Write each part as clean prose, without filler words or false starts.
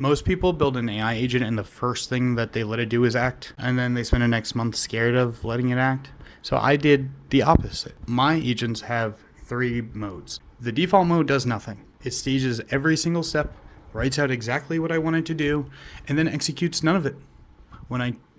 Most people build an AI agent and the first thing that they let it do is act, and then they spend the next month scared of letting it act. So I did the opposite. My agents have 3 modes. The default mode does nothing. It stages every single step, writes out exactly what I want it to do, and then executes none of it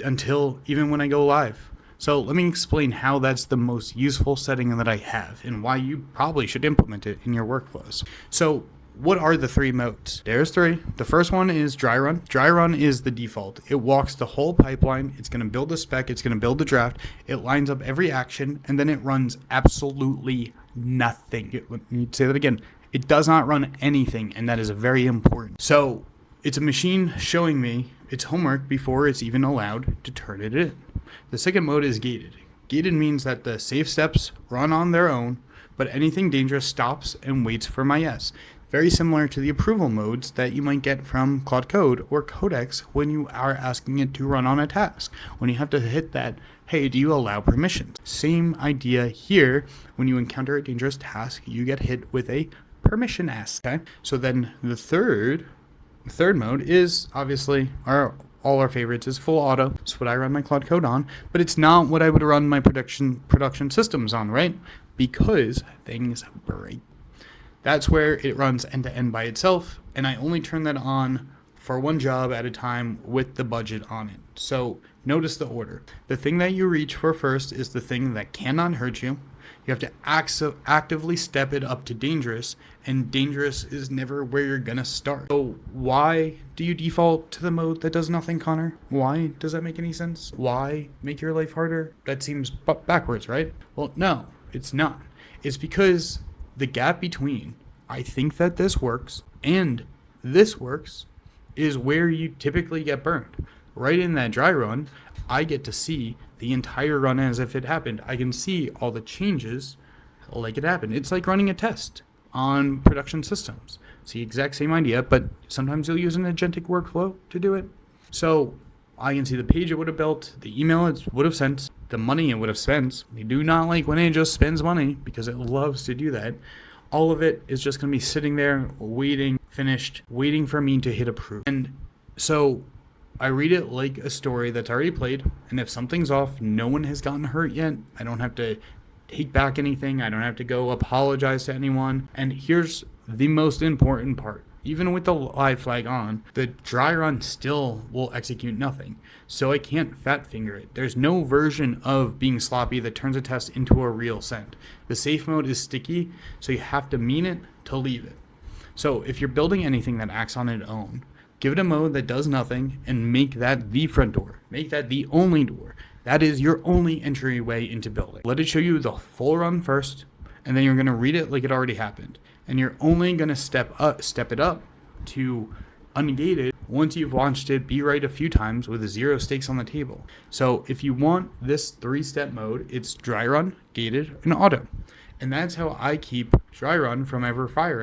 until when I go live. So let me explain how that's the most useful setting that I have and why you probably should implement it in your workflows. So what are the 3 modes? There's 3. The first one is dry run. Dry run is the default. It walks the whole pipeline. It's going to build the spec. It's going to build the draft. It lines up every action, and then it runs absolutely nothing. Let me say that again. It does not run anything, and that is very important. So it's a machine showing me its homework before it's even allowed to turn it in. The second mode is gated. Gated means that the safe steps run on their own, but anything dangerous stops and waits for my yes. Very similar to the approval modes that you might get from Claude Code or Codex when you are asking it to run on a task. When you have to hit that, hey, do you allow permissions? Same idea here. When you encounter a dangerous task, you get hit with a permission ask. Okay? So then the third mode is obviously all our favorites is full auto. It's what I run my Claude Code on, but it's not what I would run my production systems on, right? Because things break. That's where it runs end to end by itself, and I only turn that on for one job at a time with the budget on it. So notice the order. The thing that you reach for first is the thing that cannot hurt you. You have to actively step it up to dangerous, and dangerous is never where you're gonna start. So why do you default to the mode that does nothing, Connor? Why does that make any sense? Why make your life harder? That seems backwards, right? Well, no, it's not. It's because the gap between I think that this works and this works is where you typically get burned. Right in that dry run, I get to see the entire run as if it happened. I can see all the changes like it happened. It's like running a test on production systems. It's the exact same idea, but sometimes you'll use an agentic workflow to do it. So I can see the page it would have built, the email it would have sent, the money it would have spent. We do not like when it just spends money because it loves to do that. All of it is just going to be sitting there waiting for me to hit approve. And so I read it like a story that's already played. And if something's off, no one has gotten hurt yet. I don't have to take back anything. I don't have to go apologize to anyone. And here's the most important part. Even with the live flag on, the dry run still will execute nothing. So I can't fat finger it. There's no version of being sloppy that turns a test into a real send. The safe mode is sticky, so you have to mean it to leave it. So if you're building anything that acts on its own, give it a mode that does nothing and make that the front door. Make that the only door. That is your only entryway into building. Let it show you the full run first, and then you're going to read it like it already happened. And you're only going to step it up to ungated once you've watched it be right a few times with 0 stakes on the table. So if you want this 3-step mode, it's dry run, gated, and auto. And that's how I keep dry run from ever firing.